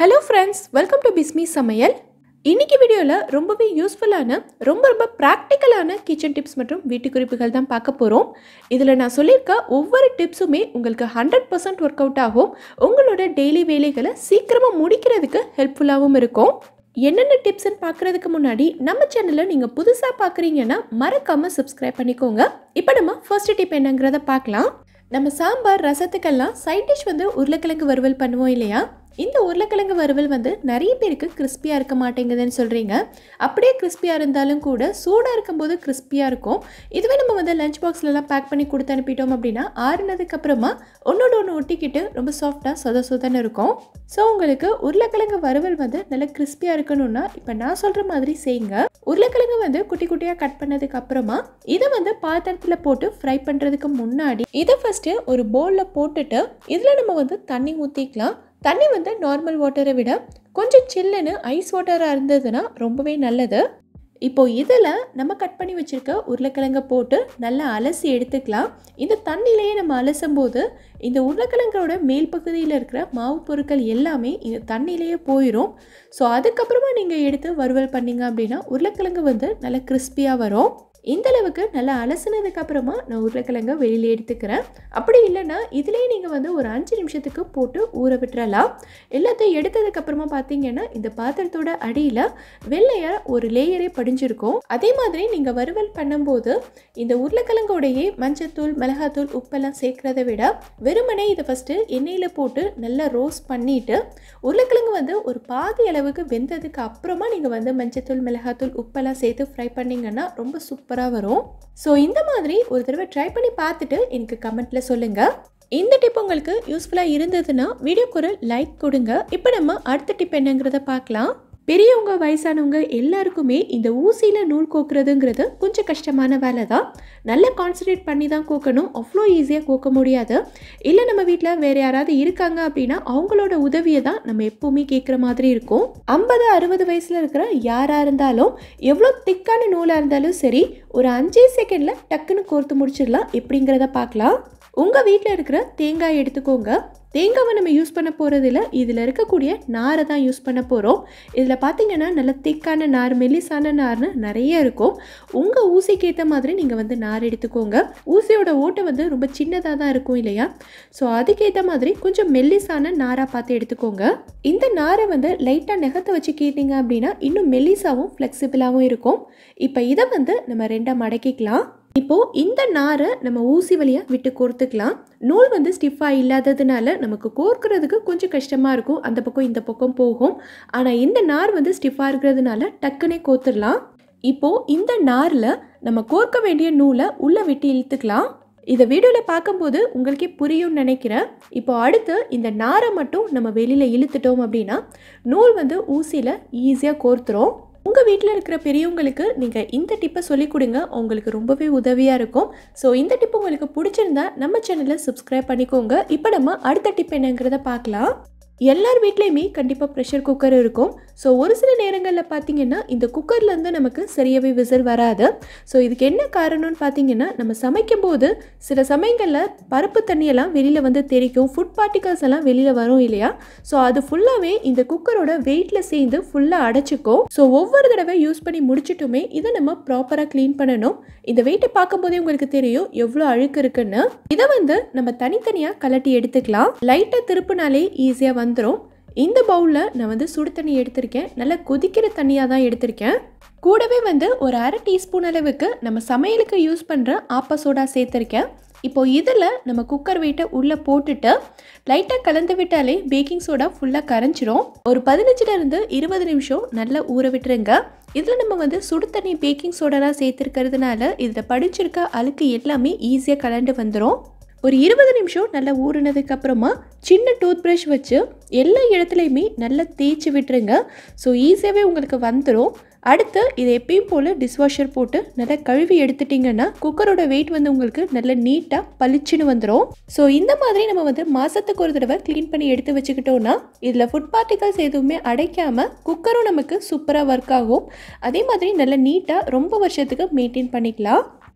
Hello friends, welcome to Bismi Samayal. இன்னைக்கு வீடியோல ரொம்பவே யூஸ்ஃபுல்லான ரொம்ப பிராக்டிகலான கிச்சன் டிப்ஸ் மற்றும் வீட்டு குறிப்புகள் தான் பார்க்க போறோம். இதுல நான் சொல்லிருக்க ஒவ்வொரு டிப்ஸுமே உங்களுக்கு 100% வொர்க் அவுட் ஆகும். உங்களோட டெய்லி வேலைகளை சீக்கிரமா முடிக்கிறதுக்கு ஹெல்ப்ஃபுல்லாவும் இருக்கும். என்னென்ன டிப்ஸ்னு பார்க்கிறதுக்கு முன்னாடி நம்ம சேனலை நீங்க புதுசா பார்க்கறீங்கன்னா மறக்காம Subscribe பண்ணிக்கோங்க. இப்போ நம்ம ஃபர்ஸ்ட் டிப் என்னங்கறத பார்க்கலாம். நம்ம சாம்பார் ரசத்துக்கெல்லாம் சைட் டிஷ் வந்து உருளைக்கிழங்கு வறுவல் பண்ணுவோம் இல்லையா? இந்த உருளைக்கிழங்கு வறுவல் வந்து நிறைய பேருக்கு கிறிஸ்பியாக இருக்க மாட்டேங்குதுன்னு சொல்கிறீங்க. அப்படியே கிறிஸ்பியாக இருந்தாலும் கூட சூடாக இருக்கும்போது கிறிஸ்பியாக இருக்கும். இதுவே நம்ம வந்து லஞ்ச் பாக்ஸ்லலாம் பேக் பண்ணி கொடுத்து அனுப்பிட்டோம் அப்படின்னா ஆறுனதுக்கப்புறமா ஒன்றோட ஒன்று ஒட்டிக்கிட்டு ரொம்ப சாஃப்டாக சொதன்னு இருக்கும். ஸோ உங்களுக்கு உருளைக்கிழங்கு வறுவல் வந்து நல்லா கிறிஸ்பியாக இருக்கணும்னா இப்போ நான் சொல்கிற மாதிரி செய்யுங்க. உருளைக்கிழங்கு வந்து குட்டி குட்டியாக கட் பண்ணதுக்கு அப்புறமா இதை வந்து பாத்திரத்தில் போட்டு ஃப்ரை பண்ணுறதுக்கு முன்னாடி இதை ஃபஸ்ட்டு ஒரு பவுலில் போட்டுட்டு இதில் நம்ம வந்து தண்ணி ஊற்றிக்கலாம். தண்ணி வந்து நார்மல் வாட்டரை விட கொஞ்சம் சில்லுன்னு ஐஸ் வாட்டராக இருந்ததுன்னா ரொம்பவே நல்லது. இப்போது இதில் நம்ம கட் பண்ணி வச்சுருக்க உருளைக்கிழங்கை போட்டு நல்லா அலசி எடுத்துக்கலாம். இந்த தண்ணியிலேயே நம்ம அலசும் போது இந்த உருளைக்கிழங்கோட மேல் பகுதியில் இருக்கிற மாவு பொருட்கள் எல்லாமே இந்த தண்ணியிலேயே போயிடும். ஸோ அதுக்கப்புறமா நீங்கள் எடுத்து வறுவல் பண்ணிங்க அப்படின்னா உருளைக்கிழங்கு வந்து நல்லா கிறிஸ்பியாக வரும். இந்த அளவுக்கு நல்லா அலசினதுக்கு அப்புறமா நான் உருளைக்கிழங்கை வெளியில் எடுத்துக்கிறேன். அப்படி இல்லைன்னா இதுலேயே நீங்கள் வந்து ஒரு 5 நிமிஷத்துக்கு போட்டு ஊற விட்டுறலாம். எல்லாத்தையும் எடுத்ததுக்கப்புறமா பார்த்தீங்கன்னா இந்த பாத்திரத்தோட அடியில் வெள்ளையாக ஒரு லேயரே படிஞ்சிருக்கும். அதே மாதிரி நீங்கள் வறுவல் பண்ணும்போது இந்த உருளைக்கிழங்கோடையே மஞ்சத்தூள், மிளகாத்தூள், உப்பெல்லாம் சேர்க்குறத விட வெறுமனே இதை ஃபஸ்ட்டு எண்ணெயில் போட்டு நல்லா ரோஸ்ட் பண்ணிவிட்டு உருளைக்கிழங்கு வந்து ஒரு பாதி அளவுக்கு வெந்ததுக்கு அப்புறமா நீங்கள் வந்து மஞ்சத்தூள், மிளகாத்தூள், உப்பெல்லாம் சேர்த்து ஃப்ரை பண்ணிங்கன்னா ரொம்ப சூப்பராக வரும். ஸோ இந்த மாதிரி ஒரு தடவை ட்ரை பண்ணி பார்த்துட்டு எனக்கு கமெண்ட்டில் சொல்லுங்கள். இந்த டிப் உங்களுக்கு யூஸ்ஃபுல்லாக இருந்ததுன்னா வீடியோக்கு ஒரு லைக் கொடுங்க. இப்போ நம்ம அடுத்த டிப் என்னங்கிறத பார்க்கலாம். பெரியவங்க, வயசானவங்க எல்லாருக்குமே இந்த ஊசியில் நூல் கோக்குறதுங்கிறது கொஞ்சம் கஷ்டமான வேலை தான். நல்லா கான்சன்ட்ரேட் பண்ணி தான் கோக்கணும். அவ்வளோ ஈஸியாக கோக்க முடியாது. இல்லை நம்ம வீட்டில் வேறு யாராவது இருக்காங்க அப்படின்னா அவங்களோட உதவியை தான் நம்ம எப்போவுமே கேட்குற மாதிரி இருக்கும். 50-60 வயசில் இருக்கிற யாராக இருந்தாலும் எவ்வளோ திக்கான நூலாக இருந்தாலும் சரி ஒரு 5 செகண்டில் டக்குன்னு கோர்த்து முடிச்சிடலாம். எப்படிங்கிறத பார்க்கலாம். உங்கள் வீட்டில் இருக்கிற தேங்காய் எடுத்துக்கோங்க. தேங்காவை நம்ம யூஸ் பண்ண போகிறதில்ல, இதில் இருக்கக்கூடிய நாரை தான் யூஸ் பண்ண போகிறோம். இதில் பார்த்தீங்கன்னா நல்ல திக்கான நார், மெல்லிசான நார்னு நிறைய இருக்கும். உங்கள் ஊசிக்கு ஏற்ற மாதிரி நீங்கள் வந்து நார் எடுத்துக்கோங்க. ஊசியோட ஓட்டை வந்து ரொம்ப சின்னதாக தான் இருக்கும் இல்லையா? ஸோ அதுக்கேற்ற மாதிரி கொஞ்சம் மெல்லிசான நாராக பார்த்து எடுத்துக்கோங்க. இந்த நாரை வந்து லைட்டாக நெகத்தை வச்சு கேட்டிங்க அப்படின்னா இன்னும் மெல்லிசாவும் ஃப்ளெக்சிபிளாகவும் இருக்கும். இப்போ இதை வந்து நம்ம 2 மடக்கிக்கலாம். இப்போது இந்த நாரை நம்ம ஊசி வழியாக விட்டு கோர்த்துக்கலாம். நூல் வந்து ஸ்டிஃபாக இல்லாததுனால நமக்கு கோர்க்கிறதுக்கு கொஞ்சம் கஷ்டமாக இருக்கும். அந்த பக்கம் இந்த பக்கம் போகும். ஆனால் இந்த நார் வந்து ஸ்டிஃபாக இருக்கிறதுனால டக்குனே கோர்த்துடலாம். இப்போது இந்த நாரில் நம்ம கோர்க்க வேண்டிய நூலை உள்ளே விட்டு இழுத்துக்கலாம். இதை வீடியோவில் பார்க்கும்போது உங்களுக்கே புரியும்னு நினைக்கிறேன். இப்போ அடுத்து இந்த நாரை மட்டும் நம்ம வெளியில் இழுத்துட்டோம் அப்படின்னா நூல் வந்து ஊசியில் ஈஸியாக கோர்த்துரும். உங்கள் வீட்டில் இருக்கிற பெரியவங்களுக்கு நீங்கள் இந்த டிப்பை சொல்லிக் கொடுங்க. உங்களுக்கு ரொம்பவே உதவியாக இருக்கும். ஸோ இந்த டிப் உங்களுக்கு பிடிச்சிருந்தா நம்ம சேனலை Subscribe பண்ணிக்கோங்க. இப்போ நம்ம அடுத்த டிப் என்னங்கிறத பார்க்கலாம். எல்லார் வீட்லேயுமே கண்டிப்பாக ப்ரெஷர் குக்கர் இருக்கும். ஸோ ஒரு சில நேரங்களில் பார்த்தீங்கன்னா இந்த குக்கர்லேருந்து நமக்கு சரியாகவே விசில் வராது. ஸோ இதுக்கு என்ன காரணம்னு பார்த்தீங்கன்னா நம்ம சமைக்கும் போது சில சமயங்களில் பருப்பு தண்ணியெல்லாம் வெளியில் வந்து தெரிக்கும், ஃபுட் பார்ட்டிகல்ஸ் எல்லாம் வெளியில் வரும் இல்லையா? ஸோ அது ஃபுல்லாகவே இந்த குக்கரோட வெயிட்டில் சேர்ந்து ஃபுல்லாக அடைச்சிக்கும். ஸோ ஒவ்வொரு தடவை யூஸ் பண்ணி முடிச்சிட்டுமே இதை நம்ம ப்ராப்பராக க்ளீன் பண்ணணும். இந்த வெயிட்டை பார்க்கும்போதே உங்களுக்கு தெரியும் எவ்வளோ அழுக்கு இருக்குன்னு. இதை வந்து நம்ம தனித்தனியாக கலட்டி எடுத்துக்கலாம். லைட்டாக திருப்பினாலே ஈஸியாக வந்துடும். இந்த பவுலில் நான் வந்து சுடு தண்ணி எடுத்திருக்கேன். நல்லா கொதிக்கிற தண்ணியாக தான் எடுத்திருக்கேன். கூடவே வந்து ஒரு 1/2 டீஸ்பூன் அளவுக்கு நம்ம சமையலுக்கு யூஸ் பண்ணுற ஆப்ப சோடா சேர்த்துருக்கேன். இப்போ இதில் நம்ம குக்கர் வெயிட்டை உள்ளே போட்டுட்டு லைட்டாக கலந்து விட்டாலே பேக்கிங் சோடா ஃபுல்லாக கரைஞ்சிரும். ஒரு 15-20 நிமிஷம் நல்லா ஊற விட்டுருங்க. இதில் நம்ம வந்து சுடு தண்ணி பேக்கிங் சோடாலாம் சேர்த்துருக்கிறதுனால இதில் படிச்சிருக்க அழுக்கு எல்லாமே ஈஸியாக கலந்து வந்துடும். ஒரு 20 நிமிஷம் நல்லா ஊறினதுக்கப்புறமா சின்ன டூத் ப்ரஷ் வச்சு எல்லா இடத்துலையுமே நல்லா தேய்ச்சி விட்டுருங்க. ஸோ ஈஸியாகவே உங்களுக்கு வந்துடும். அடுத்து இதை எப்பயும் போல் டிஷ்வாஷர் போட்டு நல்லா கழுவி எடுத்துட்டிங்கன்னா குக்கரோட வெயிட் வந்து உங்களுக்கு நல்லா நீட்டாக பளிச்சுன்னு வந்துடும். ஸோ இந்த மாதிரி நம்ம வந்து மாதத்துக்கு ஒரு தடவை க்ளீன் பண்ணி எடுத்து வச்சுக்கிட்டோன்னா இதில் ஃபுட் பார்ட்டிகல்ஸ் எதுவுமே அடைக்காமல் குக்கரும் நமக்கு சூப்பராக ஒர்க் ஆகும். அதே மாதிரி நல்லா நீட்டாக ரொம்ப வருஷத்துக்கு மெயின்டைன் பண்ணிக்கலாம்.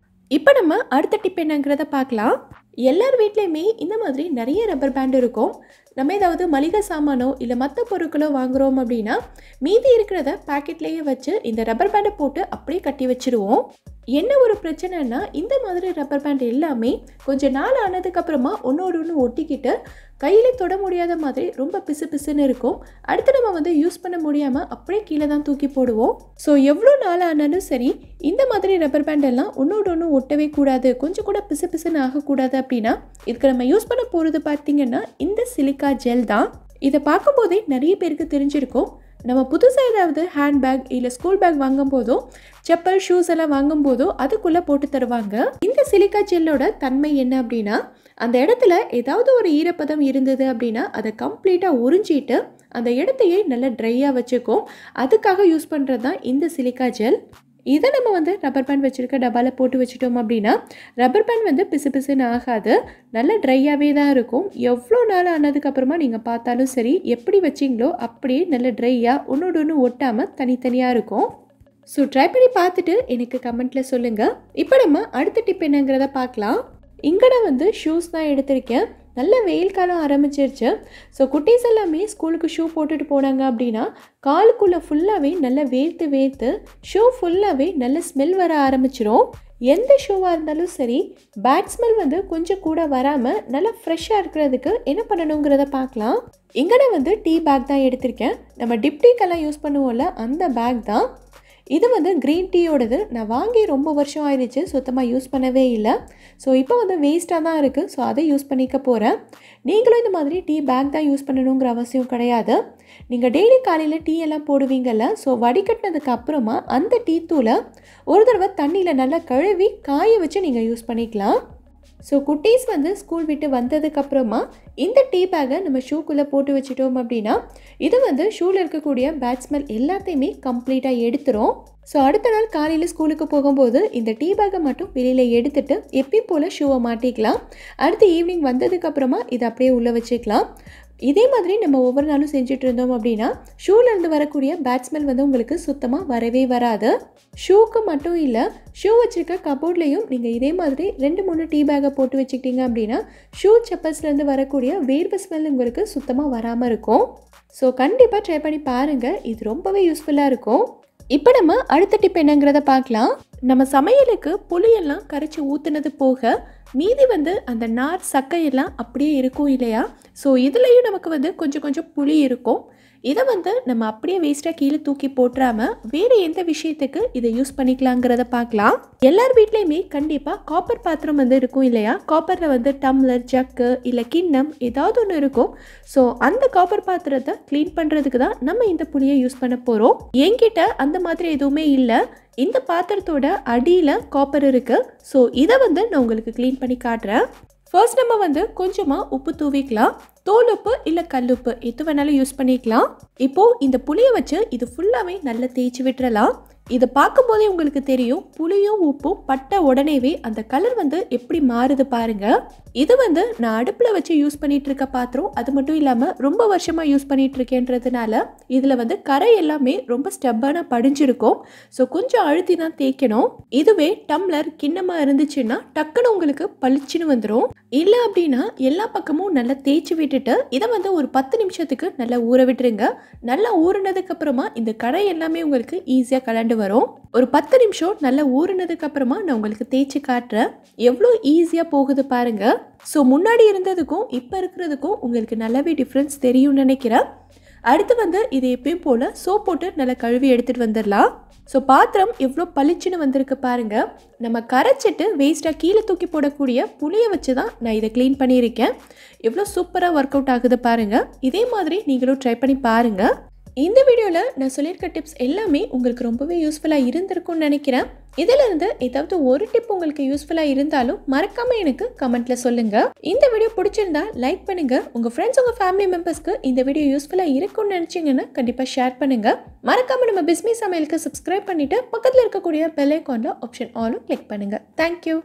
இப்போ நம்ம அடுத்த டிப் என்னங்கிறத பார்க்கலாம். எல்லார் வீட்லேயுமே இந்த மாதிரி நிறைய ரப்பர் பேண்ட் இருக்கும். நம்ம ஏதாவது மளிகை சாமானோ இல்லை மற்ற பொருட்களோ வாங்குகிறோம் அப்படின்னா மீதி இருக்கிறத பாக்கெட்லேயே வச்சு இந்த ரப்பர் பேண்டை போட்டு அப்படியே கட்டி வச்சுருவோம். என்ன ஒரு பிரச்சனைனா இந்த மாதிரி ரப்பர் பேண்ட் எல்லாமே கொஞ்சம் நாள் ஆனதுக்கப்புறமா ஒன்றோடு ஒன்று ஒட்டிக்கிட்டு கையில் தொட முடியாத மாதிரி ரொம்ப பிசு பிசுன்னு இருக்கும். அடுத்து நம்ம யூஸ் பண்ண முடியாமல் அப்படியே கீழே தான் தூக்கி போடுவோம். ஸோ எவ்வளோ நாள் ஆனாலும் சரி இந்த மாதிரி ரப்பர் பேண்ட் எல்லாம் ஒன்றோடு ஒன்று ஒட்டவே கூடாது, கொஞ்சம் கூட பிசு பிசுன்னு ஆகக்கூடாது. அப்படின்னா இதுக்கு நம்ம யூஸ் பண்ண போகிறது பார்த்திங்கன்னா இந்த சிலிக்கா ஜெல் தான். இதை பார்க்கும்போதே நிறைய பேருக்கு தெரிஞ்சிருக்கும். நம்ம புதுசாக ஏதாவது ஹேண்ட்பேக் இல்லை ஸ்கூல் பேக் வாங்கும் போதோ செப்பல் ஷூஸ் எல்லாம் வாங்கும் போதோ அதுக்குள்ளே போட்டு தருவாங்க. இந்த சிலிக்கா ஜெல்லோட தன்மை என்ன அப்படின்னா அந்த இடத்துல ஏதாவது ஒரு ஈரப்பதம் இருந்தது அப்படின்னா அதை கம்ப்ளீட்டாக உறிஞ்சிட்டு அந்த இடத்தையே நல்லா ட்ரையாக வச்சுக்கும். அதுக்காக யூஸ் பண்ணுறது தான் இந்த சிலிக்கா ஜெல். இதை நம்ம ரப்பர் பேண்ட் வச்சுருக்க டப்பாவில் போட்டு வச்சுட்டோம் அப்படின்னா ரப்பர் பேண்ட் பிசு பிசுன்னு ஆகாது, நல்லா ட்ரையாகவே தான் இருக்கும். எவ்வளோ நாள் ஆனதுக்கப்புறமா நீங்கள் பார்த்தாலும் சரி எப்படி வச்சிங்களோ அப்படியே நல்ல ட்ரையாக ஒன்றோடு ஒன்று ஒட்டாமல் தனித்தனியாக இருக்கும். ஸோ ட்ரை பண்ணி பார்த்துட்டு எனக்கு கமெண்ட்டில் சொல்லுங்கள். இப்போ நம்ம அடுத்த டிப் என்னங்கிறத பார்க்கலாம். இங்கே நான் ஷூஸ் தான் எடுத்திருக்கேன். நல்ல வெயில் காலம் ஆரம்பிச்சிருச்சு. ஸோ குட்டீஸ் எல்லாமே ஸ்கூலுக்கு ஷூ போட்டுட்டு போனாங்க அப்படின்னா காலுக்குள்ளே ஃபுல்லாகவே நல்லா வேர்த்து வேர்த்து ஷூ ஃபுல்லாகவே நல்ல ஸ்மெல் வர ஆரம்பிச்சிரும். எந்த ஷூவாக இருந்தாலும் சரி பேட் ஸ்மெல் கொஞ்சம் கூட வராமல் நல்லா ஃப்ரெஷ்ஷாக இருக்கிறதுக்கு என்ன பண்ணணுங்கிறத பார்க்கலாம். இங்கே நான் டீ பேக் தான் எடுத்திருக்கேன். நம்ம டிப்டீக்கெல்லாம் யூஸ் பண்ணுவோம்ல அந்த பேக் தான். இது க்ரீன் டீயோடது. நான் வாங்கி ரொம்ப வருஷம் ஆயிடுச்சு, சுத்தமாக யூஸ் பண்ணவே இல்லை. ஸோ இப்போ வேஸ்ட்டாக தான் இருக்குது. ஸோ அதை யூஸ் பண்ணிக்க போகிறேன். நீங்களும் இந்த மாதிரி டீ பேக் தான் யூஸ் பண்ணணுங்கிற அவசியம் கிடையாது. நீங்கள் டெய்லி காலையில் டீ எல்லாம் போடுவீங்கள்ல, ஸோ வடிகட்டினதுக்கு அப்புறமா அந்த டீ தூளை ஒரு தடவை தண்ணியில் நல்லா கழுவி காய வச்சு நீங்கள் யூஸ் பண்ணிக்கலாம். ஸோ குட்டீஸ் ஸ்கூல் விட்டு வந்ததுக்கப்புறமா இந்த டீ பேக்கை நம்ம ஷூக்குள்ளே போட்டு வச்சிட்டோம் அப்படின்னா இது ஷூவில் இருக்கக்கூடிய பேட் ஸ்மெல் எல்லாத்தையுமே கம்ப்ளீட்டாக எடுத்துரும். ஸோ அடுத்த நாள் காலையில் ஸ்கூலுக்கு போகும்போது இந்த டீ பேக்கை மட்டும் வெளியில் எடுத்துட்டு எப்பயும் போல் ஷூவை மாட்டிக்கலாம். அடுத்து ஈவினிங் வந்ததுக்கப்புறமா இதை அப்படியே உள்ளே வச்சுக்கலாம். இதே மாதிரி நம்ம ஒவ்வொரு நாளும் செஞ்சுட்டு இருந்தோம் அப்படின்னா ஷூலேருந்து வரக்கூடிய பேட் ஸ்மெல் உங்களுக்கு சுத்தமாக வரவே வராது. ஷூக்கு மட்டும் இல்லை, ஷூ வச்சுருக்க கபோர்ட்லேயும் நீங்கள் இதே மாதிரி 2-3 டீ பேக்கை போட்டு வச்சுக்கிட்டீங்க அப்படின்னா ஷூ செப்பல்ஸ்லேருந்து வரக்கூடிய வேர்வை ஸ்மெல் உங்களுக்கு சுத்தமாக வராமல் இருக்கும். ஸோ கண்டிப்பாக ட்ரை பண்ணி பாருங்கள், இது ரொம்பவே யூஸ்ஃபுல்லாக இருக்கும். இப்போ நம்ம அடுத்த டிப் என்னங்கிறத பார்க்கலாம். நம்ம சமையலுக்கு புளியெல்லாம் கரைச்சி ஊற்றுனது போக மீதி அந்த நார் சக்கையெல்லாம் அப்படியே இருக்கும் இல்லையா? ஸோ இதுலேயும் நமக்கு கொஞ்சம் கொஞ்சம் புளி இருக்கும். இதை நம்ம அப்படியே வேஸ்ட்டாக கீழே தூக்கி போட்டுறாமல் வேறு எந்த விஷயத்துக்கு இதை யூஸ் பண்ணிக்கலாங்கிறத பார்க்கலாம். எல்லார் வீட்லேயுமே கண்டிப்பாக காப்பர் பாத்திரம் இருக்கும் இல்லையா? காப்பரில் டம்ளர், ஜக்கு இல்லை கிண்ணம் ஏதாவது ஒன்று இருக்கும். ஸோ அந்த காப்பர் பாத்திரத்தை க்ளீன் பண்ணுறதுக்கு தான் நம்ம இந்த புளியை யூஸ் பண்ண போகிறோம். என்கிட்ட அந்த மாதிரி எதுவுமே இல்லை. இந்த பாத்திரத்தோட அடியில் காப்பர் இருக்குது. ஸோ இதை நான் உங்களுக்கு க்ளீன் பண்ணி காட்டுறேன். ஃபர்ஸ்ட் நம்ம கொஞ்சமாக உப்பு தூவிக்கலாம். தோல் உப்பு இல்லை கல்லுப்பு எது வேணாலும் யூஸ் பண்ணிக்கலாம். இப்போது இந்த புளியை வச்சு இது ஃபுல்லாகவே நல்லா தேய்ச்சி விட்டுறலாம். இதை பார்க்கும்போதே உங்களுக்கு தெரியும் புளியும் உப்பும் பட்ட உடனேவே அந்த கலர் எப்படி மாறுது பாருங்கள். இது நான் அடுப்பில் வச்சு யூஸ் பண்ணிகிட்டு இருக்க பாத்திரம். அது மட்டும் இல்லாமல் ரொம்ப வருஷமாக யூஸ் பண்ணிகிட்டு இருக்கேன்றதுனால இதில் கரை எல்லாமே ரொம்ப ஸ்டெப்பான படிஞ்சிருக்கும். ஸோ கொஞ்சம் அழுத்தி தான் தேய்க்கணும். இதுவே டம்ளர், கிண்ணமாக இருந்துச்சுன்னா டக்குன்னு உங்களுக்கு பளிச்சுன்னு வந்துடும். இல்லை அப்படின்னா எல்லா பக்கமும் நல்லா தேய்ச்சி விட்டுட்டு இதை ஒரு 10 நிமிஷத்துக்கு நல்லா ஊற விட்டுருங்க. நல்லா ஊறினதுக்கு அப்புறமா இந்த கரை எல்லாமே உங்களுக்கு ஈஸியாக கலண்டு வரும். ஒரு 10 நிமிஷம் நல்லா ஊறினதுக்கு அப்புறமா நான் உங்களுக்கு தேய்ச்சி காட்டுறேன். எவ்வளோ ஈஸியாக போகுது பாருங்க. ஸோ முன்னாடி இருந்ததுக்கும் இப்போ இருக்கிறதுக்கும் உங்களுக்கு நல்லாவே டிஃப்ரென்ஸ் தெரியும்னு நினைக்கிறேன். அடுத்து இதை எப்பயும் போல் சோப் போட்டு நல்லா கழுவி எடுத்துகிட்டு வந்துடலாம். ஸோ பாத்திரம் எவ்வளோ பளிச்சுன்னு வந்திருக்கு பாருங்கள். நம்ம கரைச்சிட்டு வேஸ்ட்டாக கீழே தூக்கி போடக்கூடிய புளியை வச்சு தான் நான் இதை க்ளீன் பண்ணியிருக்கேன். எவ்வளோ சூப்பராக ஒர்க் அவுட் ஆகுது பாருங்கள். இதே மாதிரி நீங்களும் ட்ரை பண்ணி பாருங்கள். இந்த வீடியோவில் நான் சொல்லியிருக்க டிப்ஸ் எல்லாமே உங்களுக்கு ரொம்பவே யூஸ்ஃபுல்லாக இருந்திருக்கும்னு நினைக்கிறேன். இதிலிருந்து ஏதாவது ஒரு டிப் உங்களுக்கு யூஸ்ஃபுல்லாக இருந்தாலும் மறக்காமல் எனக்கு கமெண்ட்டில் சொல்லுங்கள். இந்த வீடியோ பிடிச்சிருந்தா லைக் பண்ணுங்கள். உங்கள் ஃப்ரெண்ட்ஸ், உங்கள் ஃபேமிலி மெம்பர்ஸ்க்கு இந்த வீடியோ யூஸ்ஃபுல்லாக இருக்கும்னு நினச்சிங்கன்னா கண்டிப்பாக ஷேர் பண்ணுங்கள். மறக்காமல் நம்ம பிஸ்மி சமையலுக்கு சப்ஸ்கிரைப் பண்ணிவிட்டு பக்கத்தில் இருக்கக்கூடிய பெல் ஐகானில் ஆப்ஷன் ஆலும் கிளிக் பண்ணுங்கள். தேங்க்யூ.